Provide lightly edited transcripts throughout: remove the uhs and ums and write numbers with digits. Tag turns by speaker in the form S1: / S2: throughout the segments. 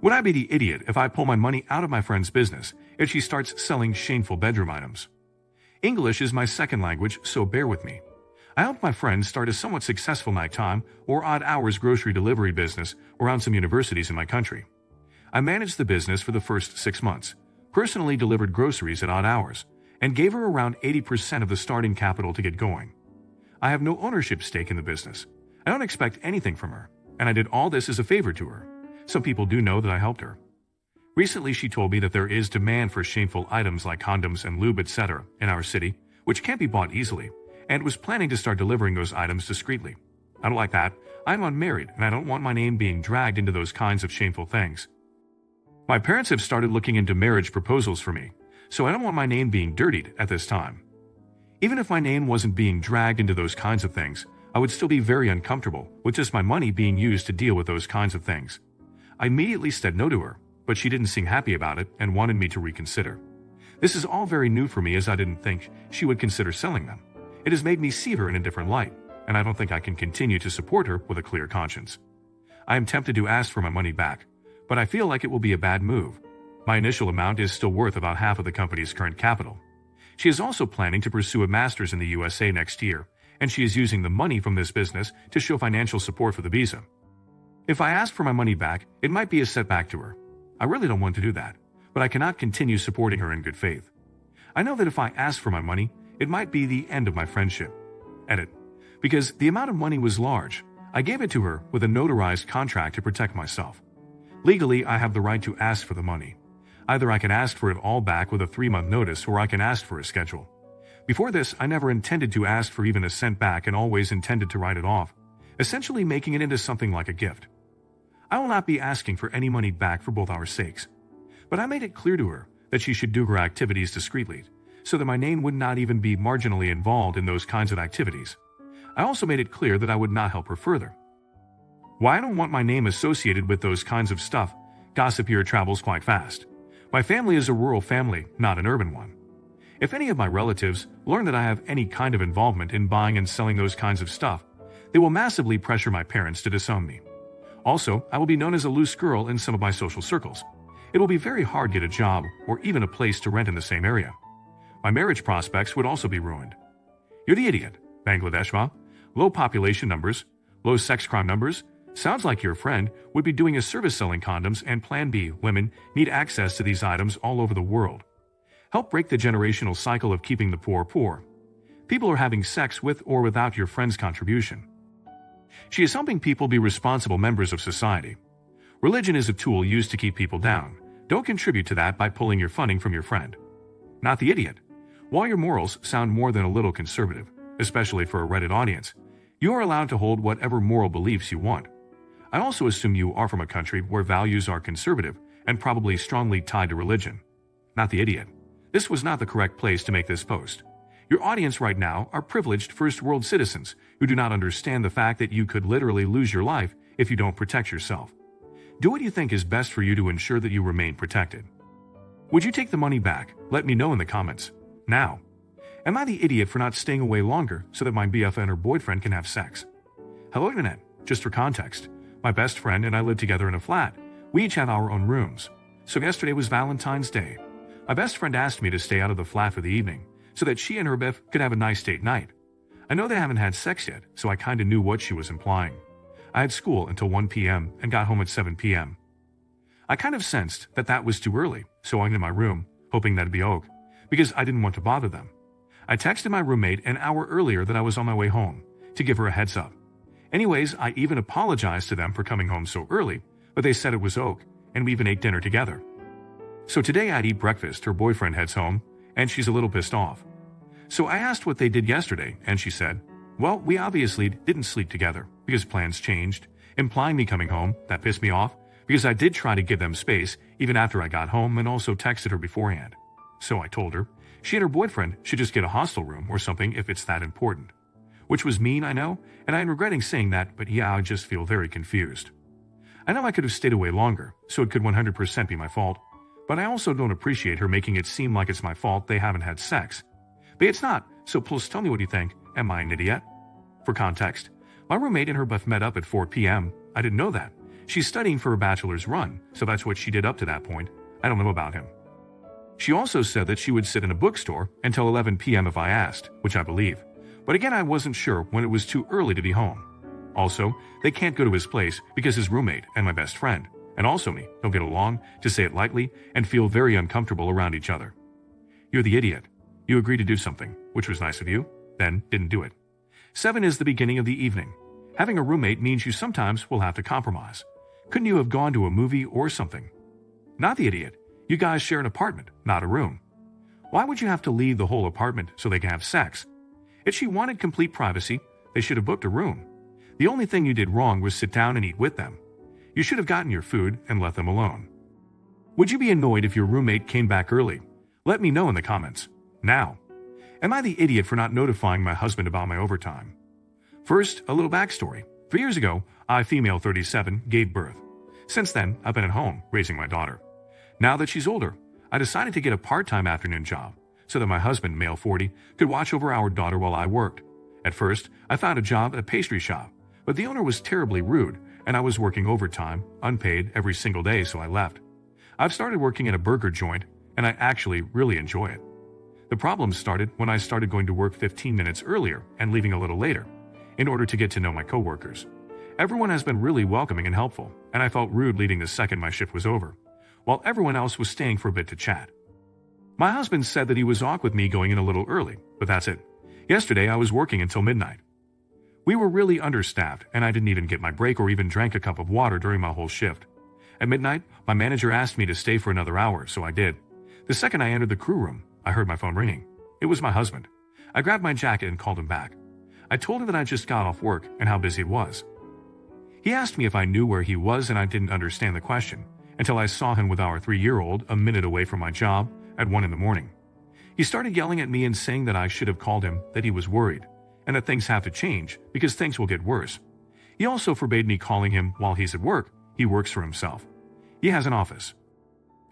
S1: Would I be the idiot if I pull my money out of my friend's business if she starts selling shameful bedroom items? English is my second language, so bear with me. I helped my friend start a somewhat successful nighttime or odd hours grocery delivery business around some universities in my country. I managed the business for the first 6 months, personally delivered groceries at odd hours, and gave her around 80% of the starting capital to get going. I have no ownership stake in the business. I don't expect anything from her, and I did all this as a favor to her. Some people do know that I helped her. Recently, she told me that there is demand for shameful items like condoms and lube, etc. in our city, which can't be bought easily, and was planning to start delivering those items discreetly. I don't like that. I'm unmarried, and I don't want my name being dragged into those kinds of shameful things. My parents have started looking into marriage proposals for me, so I don't want my name being dirtied at this time. Even if my name wasn't being dragged into those kinds of things, I would still be very uncomfortable with just my money being used to deal with those kinds of things. I immediately said no to her, but she didn't seem happy about it and wanted me to reconsider. This is all very new for me, as I didn't think she would consider selling them. It has made me see her in a different light, and I don't think I can continue to support her with a clear conscience. I am tempted to ask for my money back, but I feel like it will be a bad move. My initial amount is still worth about half of the company's current capital. She is also planning to pursue a master's in the USA next year, and she is using the money from this business to show financial support for the visa. If I ask for my money back, it might be a setback to her. I really don't want to do that, but I cannot continue supporting her in good faith. I know that if I ask for my money, it might be the end of my friendship. Edit. Because the amount of money was large, I gave it to her with a notarized contract to protect myself. Legally, I have the right to ask for the money. Either I can ask for it all back with a 3-month notice, or I can ask for a schedule. Before this, I never intended to ask for even a cent back and always intended to write it off, essentially making it into something like a gift. I will not be asking for any money back for both our sakes. But I made it clear to her that she should do her activities discreetly, so that my name would not even be marginally involved in those kinds of activities. I also made it clear that I would not help her further. Why I don't want my name associated with those kinds of stuff, gossip here travels quite fast. My family is a rural family, not an urban one. If any of my relatives learn that I have any kind of involvement in buying and selling those kinds of stuff, they will massively pressure my parents to disown me. Also, I will be known as a loose girl in some of my social circles. It will be very hard to get a job or even a place to rent in the same area. My marriage prospects would also be ruined. You're the idiot. Bangladesh, ma? Low population numbers, low sex crime numbers. Sounds like your friend would be doing a service selling condoms, and Plan B women need access to these items all over the world. Help break the generational cycle of keeping the poor poor. People are having sex with or without your friend's contribution. She is helping people be responsible members of society. Religion is a tool used to keep people down. Don't contribute to that by pulling your funding from your friend. Not the idiot. While your morals sound more than a little conservative, especially for a Reddit audience, you are allowed to hold whatever moral beliefs you want. I also assume you are from a country where values are conservative and probably strongly tied to religion. Not the idiot. This was not the correct place to make this post. Your audience right now are privileged first world citizens who do not understand the fact that you could literally lose your life if you don't protect yourself. Do what you think is best for you to ensure that you remain protected. Would you take the money back? Let me know in the comments. Now. Am I the idiot for not staying away longer so that my BF and her boyfriend can have sex? Hello internet. Just for context, my best friend and I live together in a flat. We each have our own rooms. So yesterday was Valentine's Day. My best friend asked me to stay out of the flat for the evening so that she and her BF could have a nice date night. I know they haven't had sex yet, so I kinda knew what she was implying. I had school until 1 p.m. and got home at 7 p.m. I kind of sensed that that was too early, so I went in my room, hoping that'd be okay, because I didn't want to bother them. I texted my roommate an hour earlier that I was on my way home, to give her a heads up. Anyways, I even apologized to them for coming home so early, but they said it was okay, and we even ate dinner together. So today I'd eat breakfast, her boyfriend heads home, and she's a little pissed off. So I asked what they did yesterday, and she said, well, we obviously didn't sleep together, because plans changed, implying me coming home. That pissed me off, because I did try to give them space even after I got home and also texted her beforehand. So I told her, she and her boyfriend should just get a hostel room or something if it's that important. Which was mean, I know, and I'm regretting saying that, but yeah, I just feel very confused. I know I could have stayed away longer, so it could 100% be my fault, but I also don't appreciate her making it seem like it's my fault they haven't had sex. But it's not, so please tell me what you think. Am I an idiot? For context, my roommate and her buff met up at 4 p.m. I didn't know that. She's studying for her bachelor's run, so that's what she did up to that point. I don't know about him. She also said that she would sit in a bookstore until 11 p.m. if I asked, which I believe. But again, I wasn't sure when it was too early to be home. Also, they can't go to his place because his roommate and my best friend, and also me, don't get along, to say it lightly, and feel very uncomfortable around each other. You're the idiot. You agreed to do something, which was nice of you, then didn't do it. 7 is the beginning of the evening. Having a roommate means you sometimes will have to compromise. Couldn't you have gone to a movie or something? Not the idiot. You guys share an apartment, not a room. Why would you have to leave the whole apartment so they can have sex? If she wanted complete privacy, they should have booked a room. The only thing you did wrong was sit down and eat with them. You should have gotten your food and let them alone. Would you be annoyed if your roommate came back early? Let me know in the comments. Now, am I the idiot for not notifying my husband about my overtime? First, a little backstory. 3 years ago, I, female 37, gave birth. Since then, I've been at home raising my daughter. Now that she's older, I decided to get a part-time afternoon job so that my husband, male 40, could watch over our daughter while I worked. At first, I found a job at a pastry shop, but the owner was terribly rude and I was working overtime, unpaid, every single day, so I left. I've started working at a burger joint and I actually really enjoy it. The problem started when I started going to work 15 minutes earlier and leaving a little later in order to get to know my coworkers. Everyone has been really welcoming and helpful, and I felt rude leaving the second my shift was over, while everyone else was staying for a bit to chat. My husband said that he was awkward with me going in a little early, but that's it. Yesterday I was working until midnight. We were really understaffed, and I didn't even get my break or even drank a cup of water during my whole shift. At midnight, my manager asked me to stay for another hour, so I did. The second I entered the crew room, I heard my phone ringing. It was my husband. I grabbed my jacket and called him back. I told him that I just got off work and how busy it was. He asked me if I knew where he was, and I didn't understand the question until I saw him with our 3-year-old a minute away from my job at 1 in the morning. He started yelling at me and saying that I should have called him, that he was worried, and that things have to change because things will get worse. He also forbade me calling him while he's at work. He works for himself. He has an office.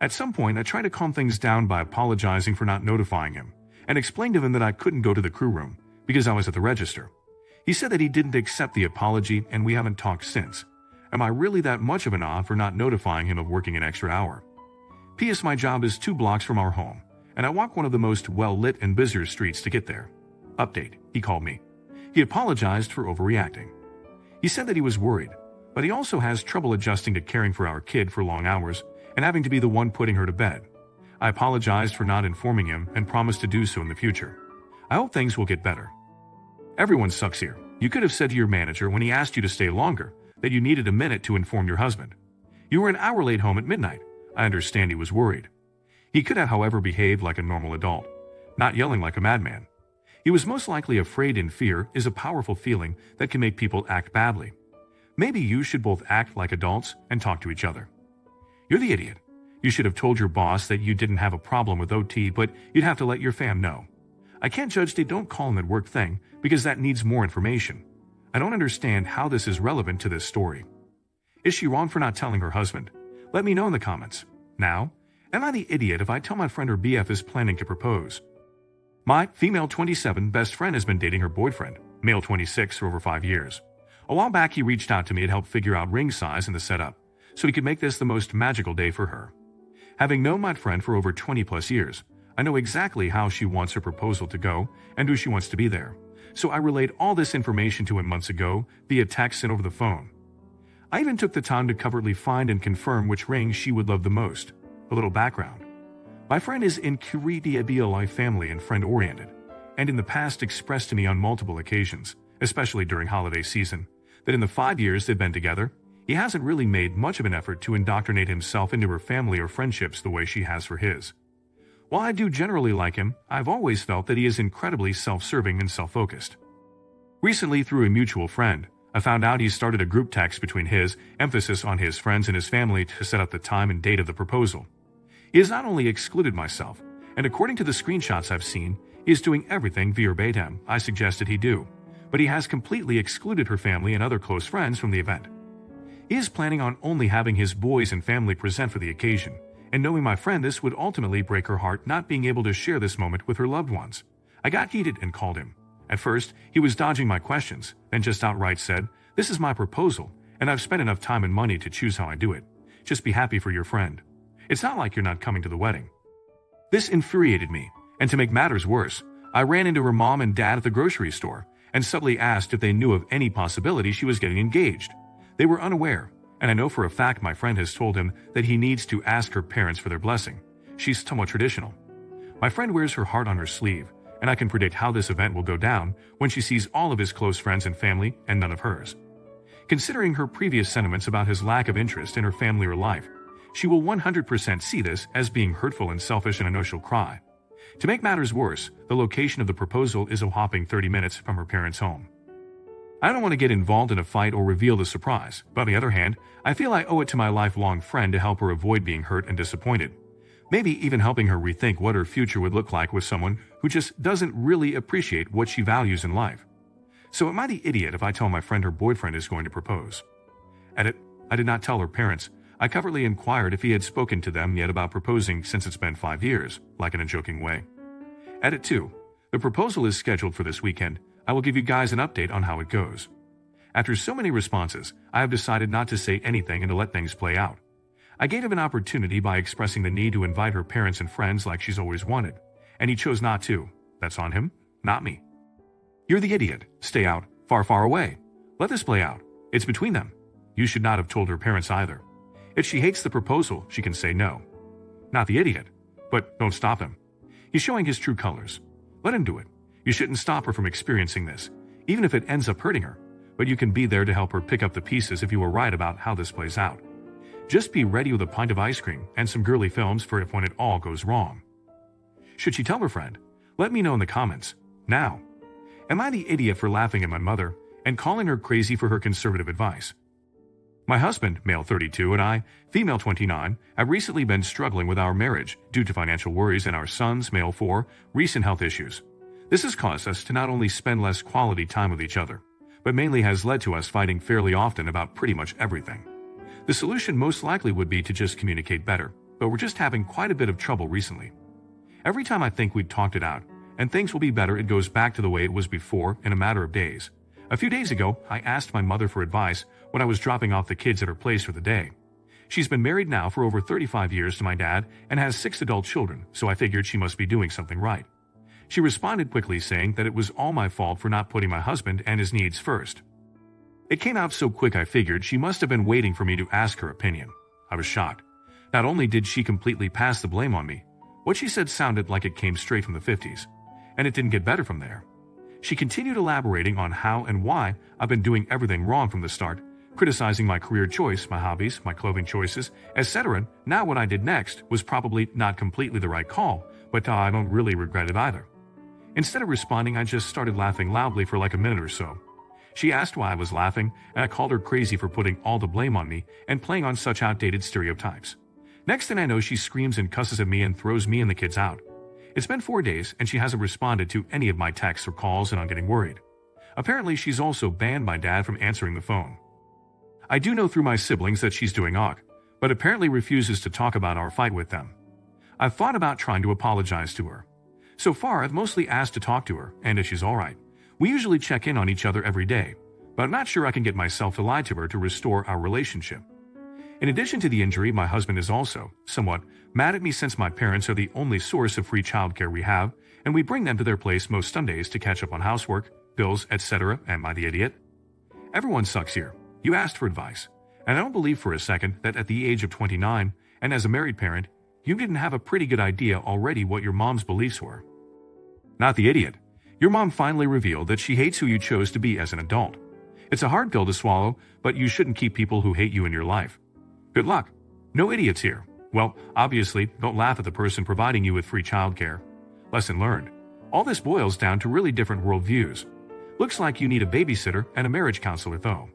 S1: At some point, I tried to calm things down by apologizing for not notifying him and explained to him that I couldn't go to the crew room because I was at the register. He said that he didn't accept the apology and we haven't talked since. Am I really that much of an odd for not notifying him of working an extra hour? P.S. My job is 2 blocks from our home, and I walk one of the most well-lit and busier streets to get there. Update, he called me. He apologized for overreacting. He said that he was worried, but he also has trouble adjusting to caring for our kid for long hours and having to be the one putting her to bed. I apologized for not informing him and promised to do so in the future. I hope things will get better. Everyone sucks here. You could have said to your manager when he asked you to stay longer that you needed a minute to inform your husband. You were an hour late home at midnight. I understand he was worried. He could have, however, behaved like a normal adult, not yelling like a madman. He was most likely afraid, and fear is a powerful feeling that can make people act badly. Maybe you should both act like adults and talk to each other. You're the idiot. You should have told your boss that you didn't have a problem with OT, but you'd have to let your fam know. I can't judge the don't call him at work thing because that needs more information. I don't understand how this is relevant to this story. Is she wrong for not telling her husband? Let me know in the comments. Now, am I the idiot if I tell my friend her BF is planning to propose? My female 27 best friend has been dating her boyfriend, male 26, for over 5 years. A while back he reached out to me to help figure out ring size and the setup, so he could make this the most magical day for her. Having known my friend for over 20 plus years, I know exactly how she wants her proposal to go and who she wants to be there. So I relayed all this information to him months ago via text and over the phone. I even took the time to covertly find and confirm which ring she would love the most. A little background. My friend is incredibly BLI family and friend-oriented, and in the past expressed to me on multiple occasions, especially during holiday season, that in the 5 years they've been together, he hasn't really made much of an effort to indoctrinate himself into her family or friendships the way she has for his. While I do generally like him, I've always felt that he is incredibly self-serving and self-focused. Recently, through a mutual friend, I found out he started a group text between his emphasis on his friends and his family to set up the time and date of the proposal. He has not only excluded myself, and according to the screenshots I've seen, he is doing everything verbatim I suggested he do, but he has completely excluded her family and other close friends from the event. He is planning on only having his boys and family present for the occasion, and knowing my friend, this would ultimately break her heart not being able to share this moment with her loved ones. I got heated and called him. At first, he was dodging my questions, then just outright said, "This is my proposal, and I've spent enough time and money to choose how I do it. Just be happy for your friend. It's not like you're not coming to the wedding. This infuriated me, and to make matters worse, I ran into her mom and dad at the grocery store and subtly asked if they knew of any possibility she was getting engaged. They were unaware, and I know for a fact my friend has told him that he needs to ask her parents for their blessing. She's somewhat traditional. My friend wears her heart on her sleeve, and I can predict how this event will go down when she sees all of his close friends and family and none of hers. Considering her previous sentiments about his lack of interest in her family or life, she will 100% see this as being hurtful and selfish, and I know she'll cry. To make matters worse, the location of the proposal is a whopping 30 minutes from her parents' home. I don't want to get involved in a fight or reveal the surprise, but on the other hand, I feel I owe it to my lifelong friend to help her avoid being hurt and disappointed. Maybe even helping her rethink what her future would look like with someone who just doesn't really appreciate what she values in life. So am I the idiot if I tell my friend her boyfriend is going to propose? Edit: I did not tell her parents. I covertly inquired if he had spoken to them yet about proposing since it's been 5 years, like in a joking way. Edit 2. The proposal is scheduled for this weekend. I will give you guys an update on how it goes. After so many responses, I have decided not to say anything and to let things play out. I gave him an opportunity by expressing the need to invite her parents and friends like she's always wanted, and he chose not to. That's on him, not me. You're the idiot. Stay out, far, far away. Let this play out. It's between them. You should not have told her parents either. If she hates the proposal, she can say no. Not the idiot. But don't stop him. He's showing his true colors. Let him do it. You shouldn't stop her from experiencing this, even if it ends up hurting her. But you can be there to help her pick up the pieces if you were right about how this plays out. Just be ready with a pint of ice cream and some girly films for if when it all goes wrong. Should she tell her friend? Let me know in the comments. Now. Am I the idiot for laughing at my mother and calling her crazy for her conservative advice? My husband, male 32, and I, female 29, have recently been struggling with our marriage due to financial worries and our sons, male 4, recent health issues. This has caused us to not only spend less quality time with each other, but mainly has led to us fighting fairly often about pretty much everything. The solution most likely would be to just communicate better, but we're just having quite a bit of trouble recently. Every time I think we'd talked it out, and things will be better, it goes back to the way it was before in a matter of days. A few days ago, I asked my mother for advice when I was dropping off the kids at her place for the day. She's been married now for over 35 years to my dad and has 6 adult children, so I figured she must be doing something right. She responded quickly saying that it was all my fault for not putting my husband and his needs first. It came out so quick I figured she must have been waiting for me to ask her opinion. I was shocked. Not only did she completely pass the blame on me, what she said sounded like it came straight from the 50s, and it didn't get better from there. She continued elaborating on how and why I've been doing everything wrong from the start, criticizing my career choice, my hobbies, my clothing choices, etc. Now what I did next was probably not completely the right call, but I don't really regret it either. Instead of responding, I just started laughing loudly for like a minute or so. She asked why I was laughing, and I called her crazy for putting all the blame on me and playing on such outdated stereotypes. Next thing I know, she screams and cusses at me and throws me and the kids out. It's been 4 days, and she hasn't responded to any of my texts or calls, and I'm getting worried. Apparently, she's also banned my dad from answering the phone. I do know through my siblings that she's doing OK, but apparently refuses to talk about our fight with them. I've thought about trying to apologize to her. So far, I've mostly asked to talk to her, and if she's alright. We usually check in on each other every day, but I'm not sure I can get myself to lie to her to restore our relationship. In addition to the injury, my husband is also somewhat mad at me since my parents are the only source of free childcare we have, and we bring them to their place most Sundays to catch up on housework, bills, etc. Am I the idiot? Everyone sucks here. You asked for advice, and I don't believe for a second that at the age of 29, and as a married parent, you didn't have a pretty good idea already what your mom's beliefs were. Not the idiot. Your mom finally revealed that she hates who you chose to be as an adult. It's a hard pill to swallow, but you shouldn't keep people who hate you in your life. Good luck. No idiots here. Well, obviously, don't laugh at the person providing you with free childcare. Lesson learned. All this boils down to really different worldviews. Looks like you need a babysitter and a marriage counselor though.